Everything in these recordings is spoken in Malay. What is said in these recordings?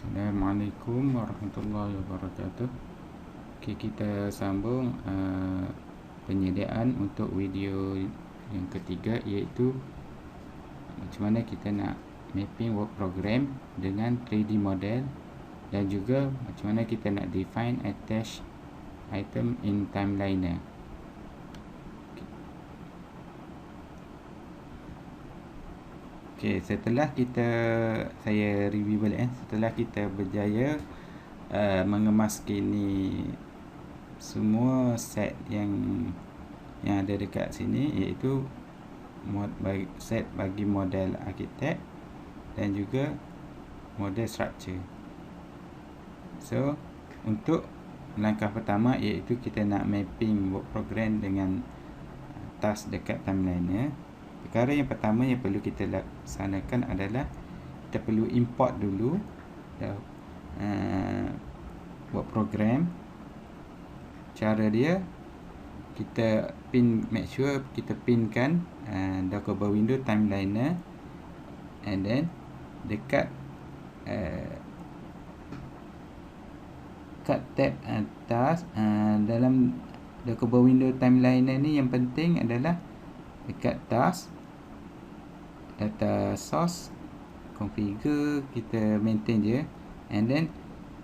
Assalamualaikum warahmatullahi wabarakatuh. Okay, kita sambung penyediaan untuk video yang ketiga, iaitu macam mana kita nak mapping work program dengan 3D model, dan juga macam mana kita nak define attach item in timeliner. Okay, setelah saya review balik setelah kita berjaya mengemas semua set yang ada dekat sini, iaitu set bagi model arkitek dan juga model structure. So untuk langkah pertama, iaitu kita nak mapping work program dengan task dekat timeliner. Perkara yang pertama yang perlu kita laksanakan adalah kita perlu import dulu work program. Cara dia, kita make sure kita pinkan docker window timeliner, and then dekat cut tab atas dalam docker window timeliner ni, yang penting adalah dekat task, data source, configure, kita maintain je. And then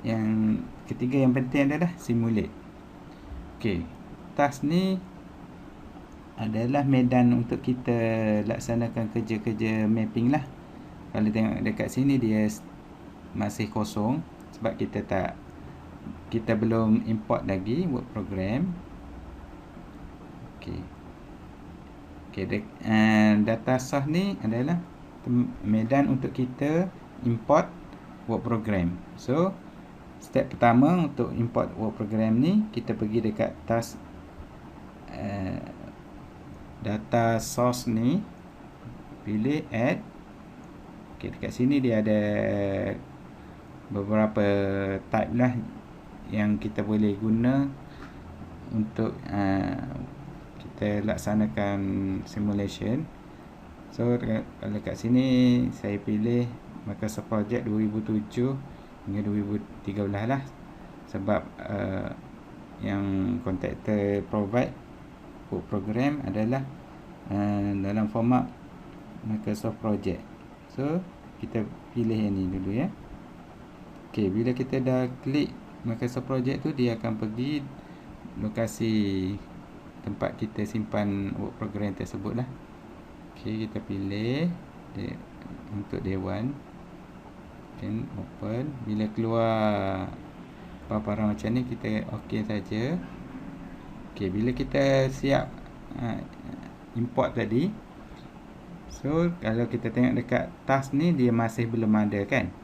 yang ketiga yang penting adalah simulate. Okay, task ni adalah medan untuk kita laksanakan kerja-kerja mapping lah. Kalau tengok dekat sini, dia masih kosong sebab kita belum import lagi work program. Okay, data source ni adalah medan untuk kita import work program. So step pertama untuk import work program ni, kita pergi dekat task data source ni, pilih add. Okay, dekat sini dia ada beberapa type lah yang kita boleh guna untuk kita laksanakan simulation. So kalau kat sini saya pilih Microsoft Project 2007 hingga 2013 lah, sebab yang kontraktor provide work program adalah dalam format Microsoft Project. So kita pilih yang ni dulu ya. Okay, bila kita dah klik Microsoft Project tu, dia akan pergi lokasi tempat kita simpan work program tersebut lah. Okay, kita pilih untuk day 1, then open. Bila keluar paparan macam ni, kita ok saja. Okay, bila kita siap import tadi, so kalau kita tengok dekat task ni, dia masih belum ada kan.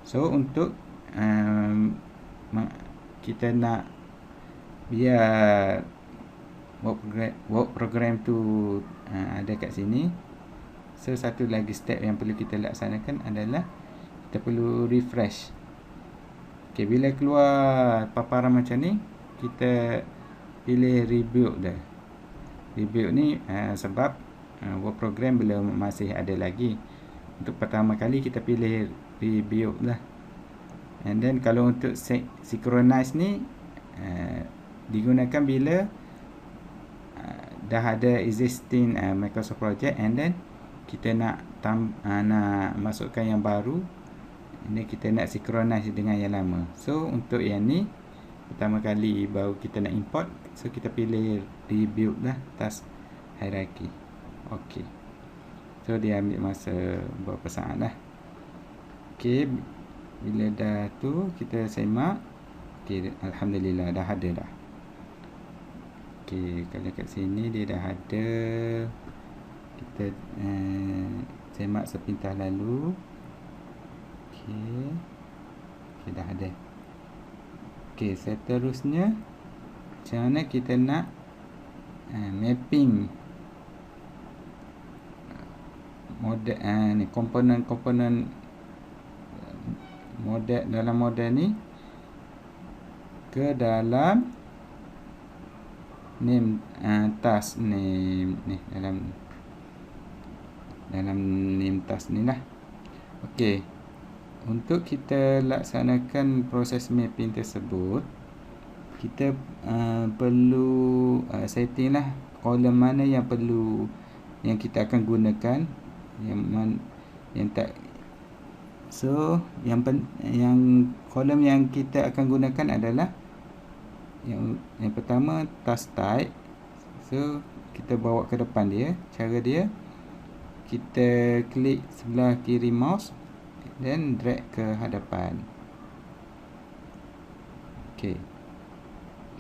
So untuk kita nak biar work program tu ada kat sini, so satu lagi step yang perlu kita laksanakan adalah kita perlu refresh. Okay, bila keluar paparan macam ni, kita pilih rebuild dah. Rebuild ni sebab work program masih ada lagi. Untuk pertama kali kita pilih rebuild lah. And then kalau untuk synchronize ni digunakan bila dah ada existing Microsoft Project, and then kita nak masukkan yang baru, ini kita nak synchronize dengan yang lama. So untuk yang ni pertama kali baru kita nak import, so kita pilih rebuild lah, task hierarchy. Ok, so dia ambil masa beberapa saat lah. Ok, bila dah tu kita semak. Ok, alhamdulillah dah ada dah. Okay, kalau kat sini dia dah ada, kita semak sepintas lalu. Okay, dah ada. Okay, seterusnya macam mana kita nak mapping model ni, komponen-komponen model dalam model ni ke dalam name task name ni, dalam name task ni lah. Okey, untuk kita laksanakan proses mapping tersebut, kita perlu setting lah kolom mana yang perlu, yang kita akan gunakan, yang tak. So yang kolom yang kita akan gunakan adalah yang pertama, task type. So kita bawa ke depan dia. Cara dia, kita klik sebelah kiri mouse dan drag ke hadapan. Okey.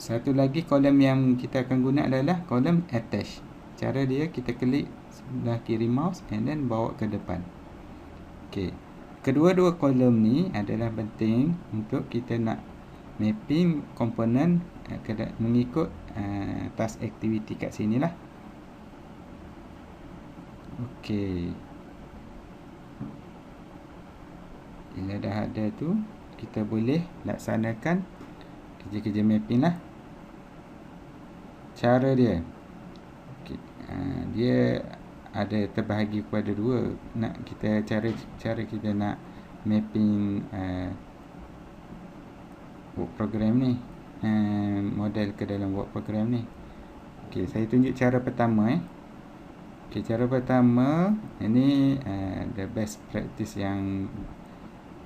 Satu lagi kolom yang kita akan guna adalah kolom attach. Cara dia, kita klik sebelah kiri mouse and then bawa ke depan. Okey. Kedua-dua kolom ni adalah penting untuk kita nak mapping komponen mengikut task activity kat sini lah. Okey. Bila dah ada tu, kita boleh laksanakan kerja-kerja mapping lah. Cara dia, okay, dia ada terbahagi kepada dua. Nak kita cara kita nak mapping work program ni, model ke dalam work program ni. Okey, saya tunjuk cara pertama. Okey, cara pertama ini the best practice yang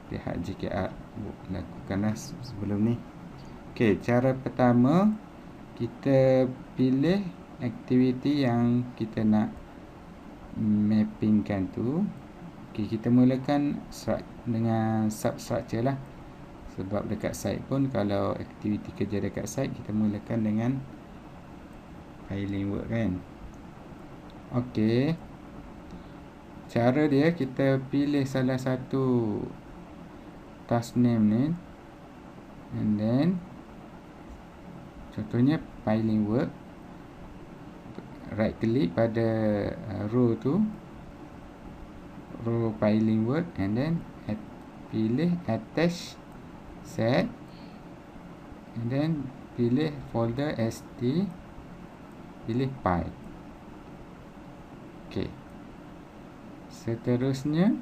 pihak JKR lakukanlah sebelum ni. Okey, cara pertama, kita pilih aktiviti yang kita nak mappingkan tu. Okey, kita mulakan dengan substructure lah. Sebab dekat site pun, kalau aktiviti kerja dekat site, kita mulakan dengan filing work kan. Okey, cara dia, kita pilih salah satu task name ni, and then contohnya filing work, right click pada row tu, row filing work, and then pilih attach set, and then pilih folder st, pilih file. Okey, seterusnya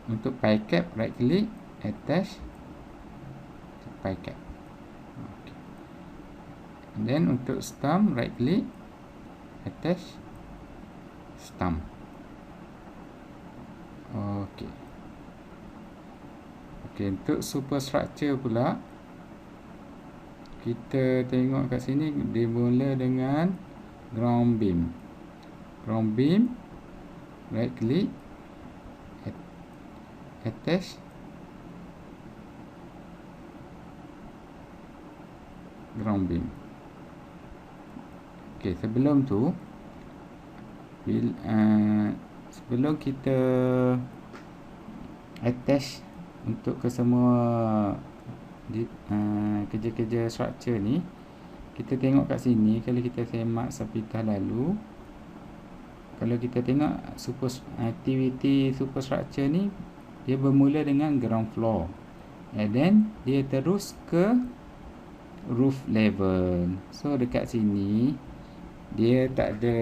untuk PyCap, right click, attach PyCap. Okay. And then untuk stump, right click, attach stump. Okey. Okey, untuk superstructure pula, kita tengok kat sini dimula dengan ground beam. Ground beam, right click, attach ground beam. Okey, sebelum tu, sebelum kita attach untuk ke semua kerja-kerja structure ni, kita tengok kat sini. Kalau kita semak sepintas lalu, kalau kita tengok aktiviti superstructure ni, dia bermula dengan ground floor, and then dia terus ke roof level. So dekat sini dia tak ada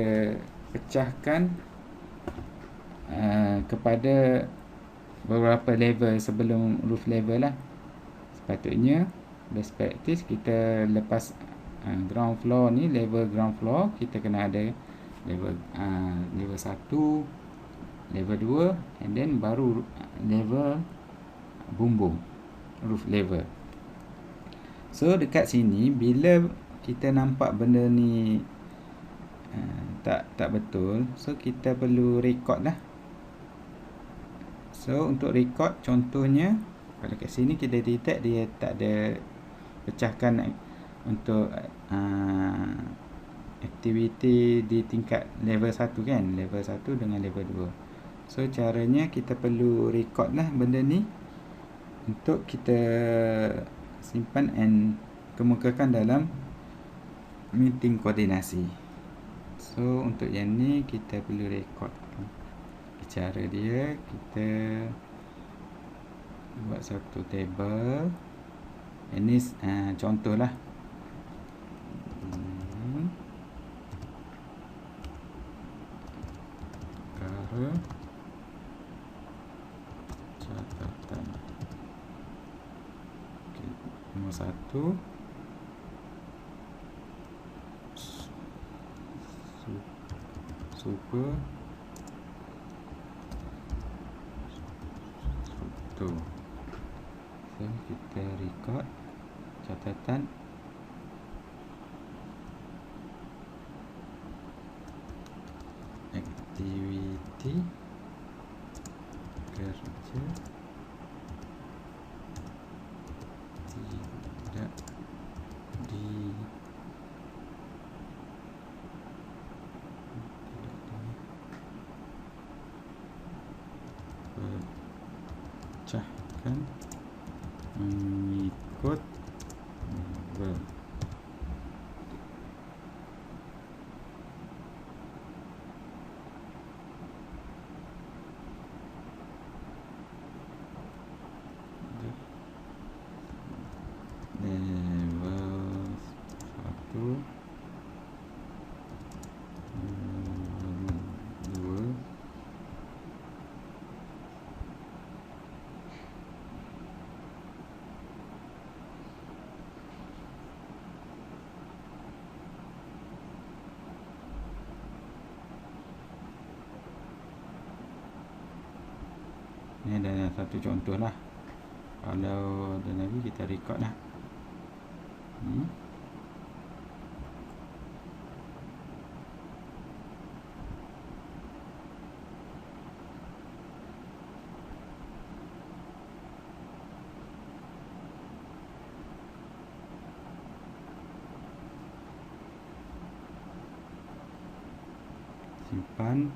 pecahkan kepada beberapa level sebelum roof level lah. Sepatutnya best practice, kita lepas ground floor ni, level ground floor, kita kena ada level 1, level 2, and then baru level bumbung, roof level. So dekat sini, bila kita nampak benda ni tak betul, so kita perlu record lah. So untuk record, contohnya kalau kat sini kita detect dia tak ada pecahkan untuk aktiviti di tingkat level 1 kan, level 1 dengan level 2. So caranya, kita perlu record lah benda ni untuk kita simpan and kemukakan dalam meeting koordinasi. So untuk yang ni kita perlu record. Cara dia, kita buat satu table. Ini contoh lah. Catatan Nombor 1 super struktur. So kita record catatan aktiviti kerja tidak dipecahkan mengikut level. Level 1, level 2, ini adalah satu contoh lah. Kalau ada lagi kita record lah. Simpan.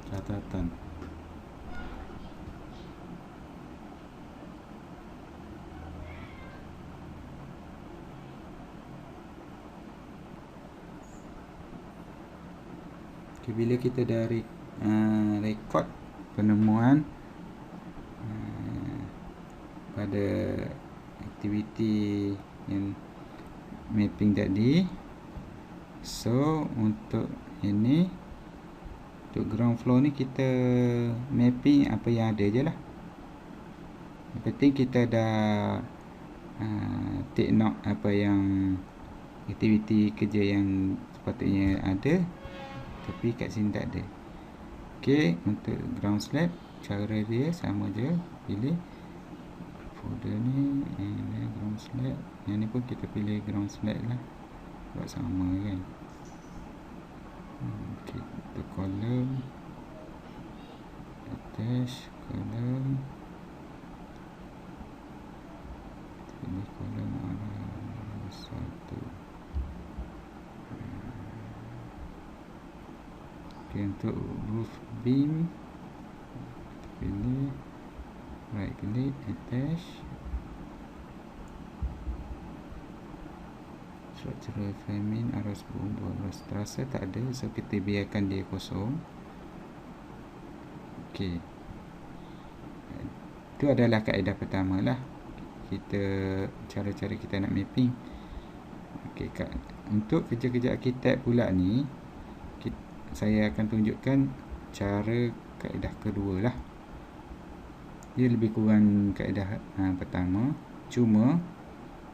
Catatan. Okay, bila kita dah record penemuan pada aktiviti yang mapping tadi, so untuk ini, untuk ground floor ni kita mapping apa yang ada je lah. Yang penting kita dah take note apa yang aktiviti kerja yang sepatutnya ada, tapi kat sini tak ada. Ok, untuk ground slab cara dia sama je, pilih folder ni, ground slab. Yang ni pun kita pilih ground slab lah, buat sama kan. Ok, kita column, attach column, pilih column arah 1. Ok, untuk roof beam kita pilih, right click, attach structural framing arah 10-12. Terasa tak ada, so kita biarkan dia kosong. Ok, itu adalah kaedah pertama lah, kita cara-cara kita nak mapping. Ok, untuk kerja-kerja arkitek pula ni, saya akan tunjukkan cara kaedah kedua lah. Dia lebih kurang kaedah pertama, cuma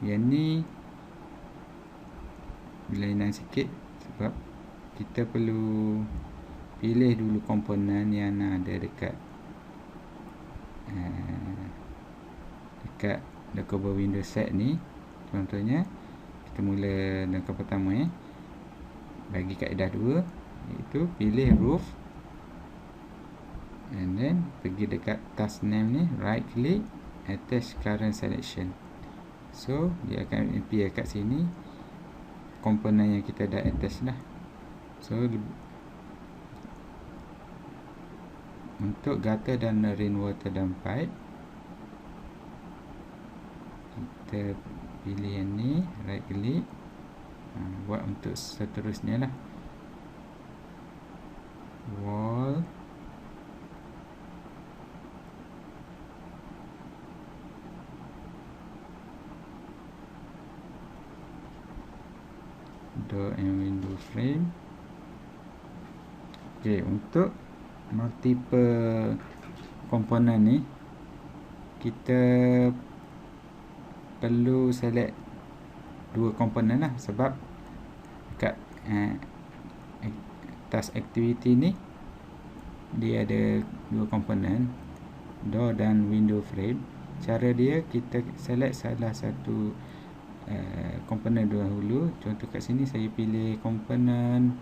yang ni berlainan sikit sebab kita perlu pilih dulu komponen yang ada dekat the cover window set ni. Contohnya kita mula dengan pertama bagi kaedah 2, iaitu pilih roof, and then pergi dekat task name ni, right click, attach current selection. So dia akan appear kat sini komponen yang kita dah attach lah. So untuk gutter dan rainwater dan pipe, kita pilih yang ni, right click, buat untuk seterusnya lah. Wall, dot and window frame. Okey, untuk multiple komponen ni kita perlu select dua komponen lah, sebab kat task activity ni dia ada dua komponen, door dan window frame. Cara dia, kita select salah satu komponen dahulu. Contoh kat sini saya pilih komponen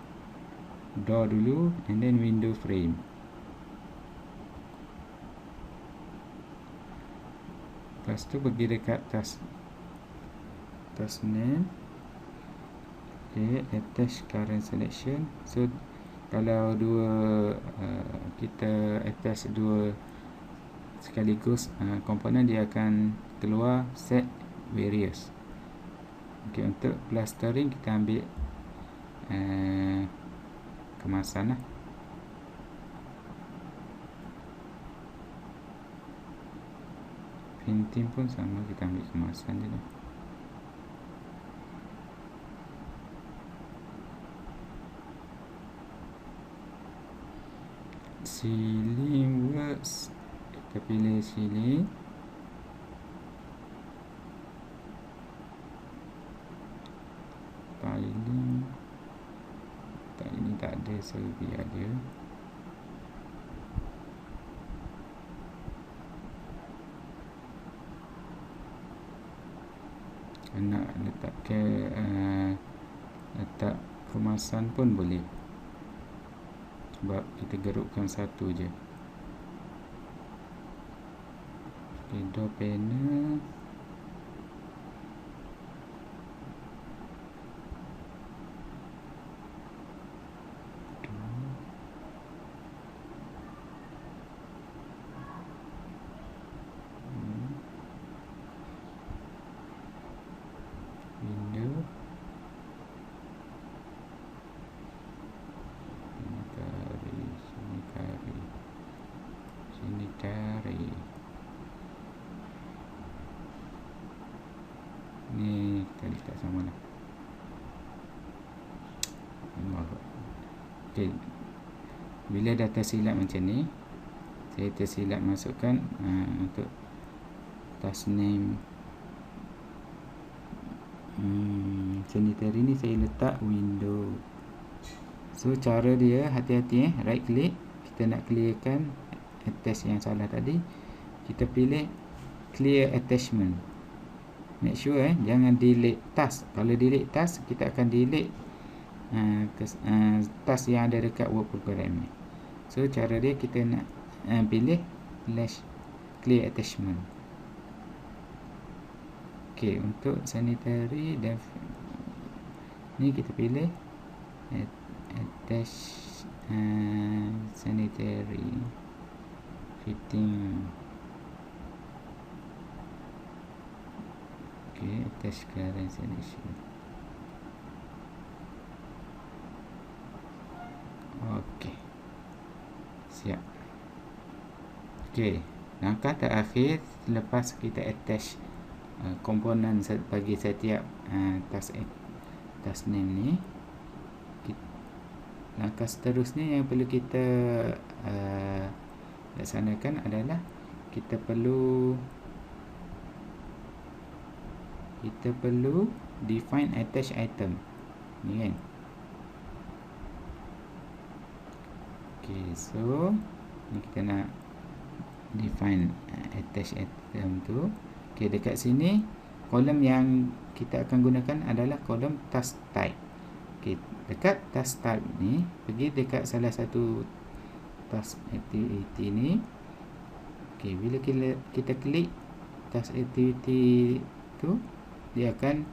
door dulu and then window frame. Lepas tu pergi dekat task name. Okay, attach current selection. So kalau kita attach dua sekaligus komponen, dia akan keluar set various. Okay, untuk plastering kita ambil kemasan lah. Painting pun sama, kita ambil kemasan je lah. Ceiling works, kita pilih ceiling. Tiling, ini tak ada, so biar dia. Nak letak letak kemasan pun boleh, sebab kita gerupkan satu je. Okay, door panel. Window. Sanitary. Ni kita letak sama lah. Okay, bila dah tersilap macam ni, saya tersilap masukkan untuk task name sanitary ni, saya letak window. So cara dia, hati-hati right click, kita nak clearkan attach yang salah tadi, kita pilih clear attachment. Make sure jangan delete task. Kalau delete task, kita akan delete task yang ada dekat work program ni. So cara dia, kita nak pilih clear attachment. Okay, untuk sanitary dan ni kita pilih attach sanitary fitting. Okay, attach current selection. Okay, siap. Okay, langkah terakhir selepas kita attach komponen bagi setiap task name ni, langkah seterusnya yang perlu kita laksanakan adalah kita perlu define attach item ni kan. Okay, so ni kita nak define attach item tu. Okay, dekat sini kolom yang kita akan gunakan adalah kolom task type. Okay, dekat task type ni, pergi dekat salah satu task activity ni. Okay, bila kita klik task activity tu, dia akan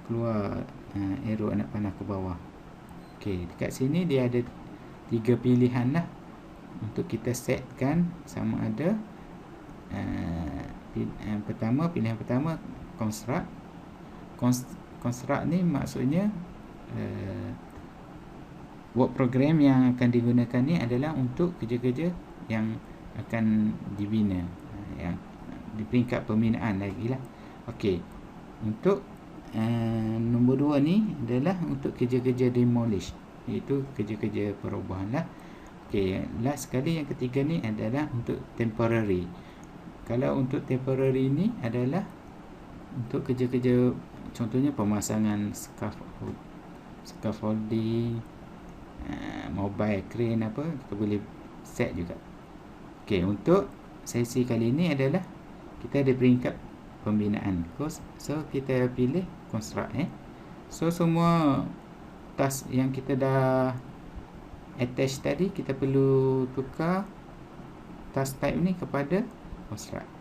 keluar arrow anak panah ke bawah. Okay, dekat sini dia ada 3 pilihan lah untuk kita setkan sama ada pilihan pertama construct. Construct ni maksudnya work program yang akan digunakan ni adalah untuk kerja-kerja yang akan dibina, yang di peringkat pembinaan lagi lah. Okey, untuk nombor 2 ni adalah untuk kerja-kerja demolish, iaitu kerja-kerja perubahan lah. Okey, last sekali yang ketiga ni adalah untuk temporary. Kalau untuk temporary ni adalah untuk kerja-kerja, contohnya pemasangan scaffolding, mobile crane apa, kita boleh set juga. Okey, untuk sesi kali ini adalah kita ada peringkat pembinaan course. So kita pilih construct. So semua task yang kita dah attach tadi, kita perlu tukar task type ni kepada construct.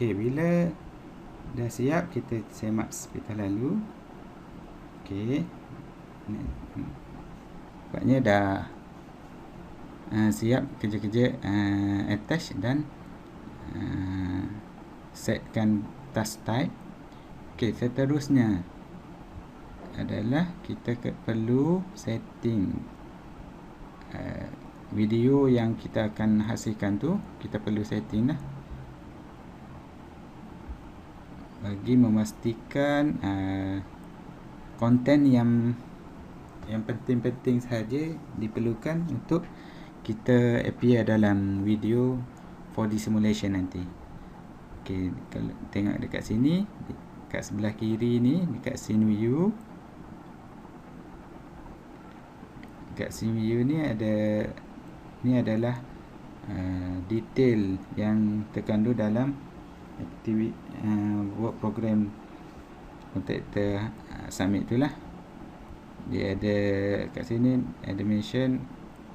Okey, bila dah siap, kita semak seperti lalu. Okey, nampaknya dah siap kerja-kerja attach dan setkan task type. Okey, seterusnya adalah kita perlu setting video yang kita akan hasilkan tu, kita perlu setting lah, bagi memastikan konten yang penting-penting sahaja diperlukan untuk kita appear dalam video 4D simulation nanti. Okey, kalau tengok dekat sini, dekat sebelah kiri ni, dekat scene view. Dekat scene view ni ada, ni adalah detail yang terkandung dalam work program kontraktor submit tu lah. Dia ada kat sini animation,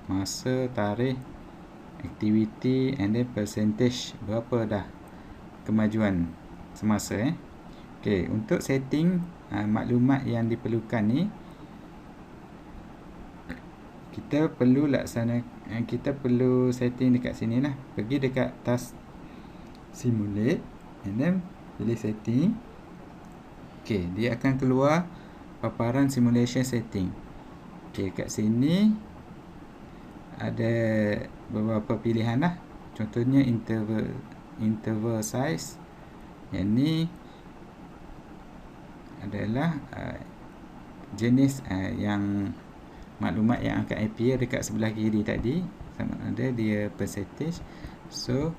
masa, tarikh, activity and then percentage, berapa dah kemajuan semasa. Okey, untuk setting maklumat yang diperlukan ni, kita perlu kita perlu setting dekat sini lah. Pergi dekat task simulate and then pilih setting. Okey, dia akan keluar paparan simulation setting. Okey, kat sini ada beberapa pilihan lah. Contohnya interval size. Yang ni adalah jenis yang maklumat yang akan appear dekat sebelah kiri tadi, sama ada dia percentage. So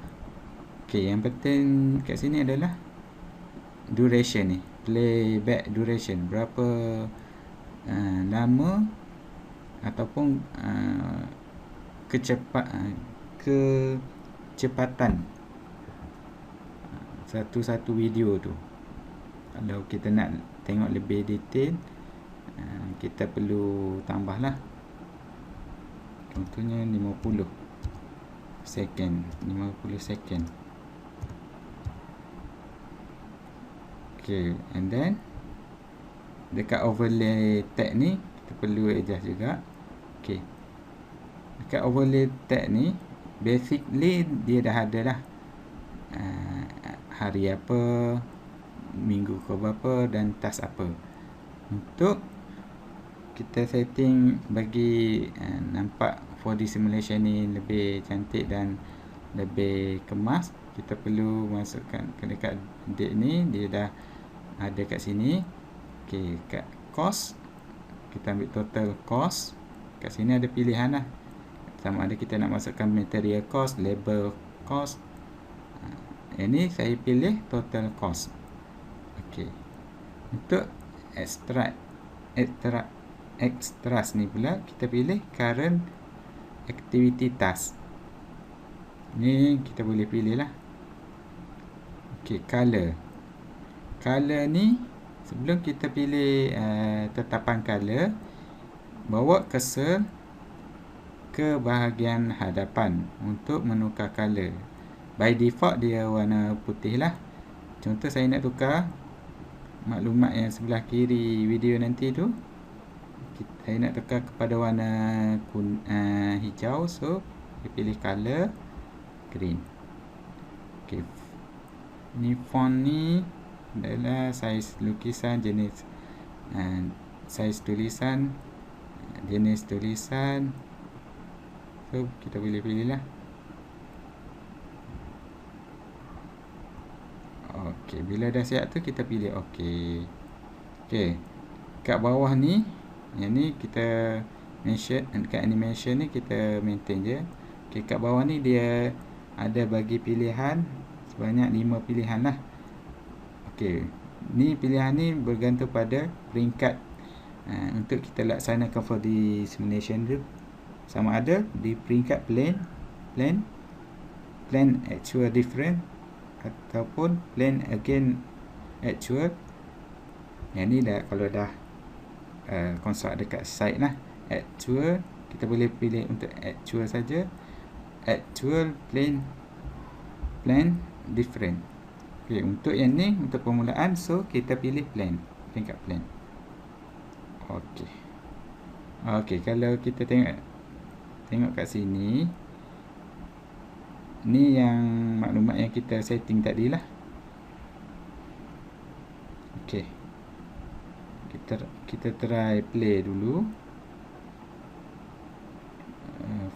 okey, yang penting kat sini adalah duration ni, playback duration, berapa lama ataupun kecepatan satu video tu. Kalau kita nak tengok lebih detail, kita perlu tambah lah, contohnya 50 second. Okay, and then dekat overlay tag ni kita perlu adjust juga. Okay, dekat overlay tag ni basically dia dah ada lah hari apa, minggu ke berapa dan task apa. Untuk kita setting bagi nampak 4D simulation ni lebih cantik dan lebih kemas, kita perlu masukkan ke dekat date ni. Dia dah ada kat sini. Okey, kat cost, kita ambil total cost. Kat sini ada pilihan lah, sama ada kita nak masukkan material cost, labor cost. Ini saya pilih total cost. Okey, untuk extras ni pula kita pilih current activity task. Ni kita boleh pilih lah. Okey, color ni, sebelum kita pilih tetapan color, bawa cursor ke bahagian hadapan untuk menukar color. By default dia warna putih lah. Contoh saya nak tukar maklumat yang sebelah kiri video nanti tu, saya nak tukar kepada warna hijau. So saya pilih color green. Okay. Ni font ni adalah saiz lukisan, jenis saiz tulisan, jenis tulisan. So kita pilih-pilih lah. Okey, bila dah siap tu kita pilih okey. Okey. Kat bawah ni, yang ni kita mention, kat animation ni kita maintain je. Okey, kat bawah ni dia ada bagi pilihan sebanyak 5 pilihan lah. Okey, ni pilihan ni bergantung pada peringkat untuk kita laksanakan 4D simulation tu. Sama ada di peringkat plane actual different ataupun plane again actual. Yang ni dah, kalau dah construct dekat site lah, actual, kita boleh pilih untuk actual saja, actual, plane different. Okay, untuk yang ni untuk permulaan, so kita pilih peringkat plane. Okey. Okey, kalau kita tengok kat sini, ni yang maklumat yang kita setting tadi lah. Okey, kita try play dulu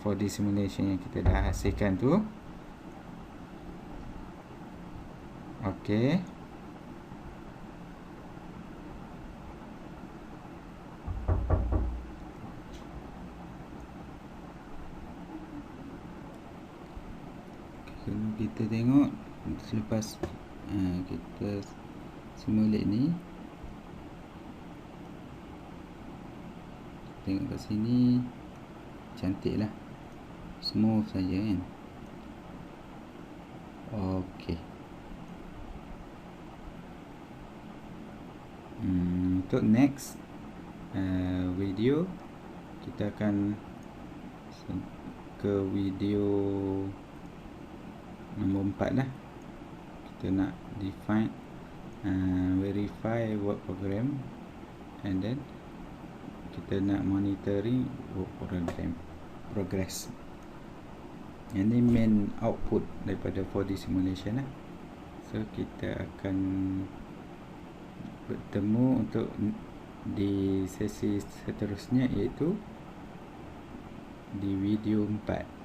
4D simulation yang kita dah hasilkan tu. Okey, kita tengok selepas kita simulate ni, tengok kat sini cantik lah, smooth saja kan. Okey. Untuk next video, kita akan ke video nombor 4 lah. Kita nak define verify work program, and then kita nak monitoring work program progress. Yang ni main output daripada 4D simulation lah. So kita akan bertemu untuk di sesi seterusnya, iaitu di video 4.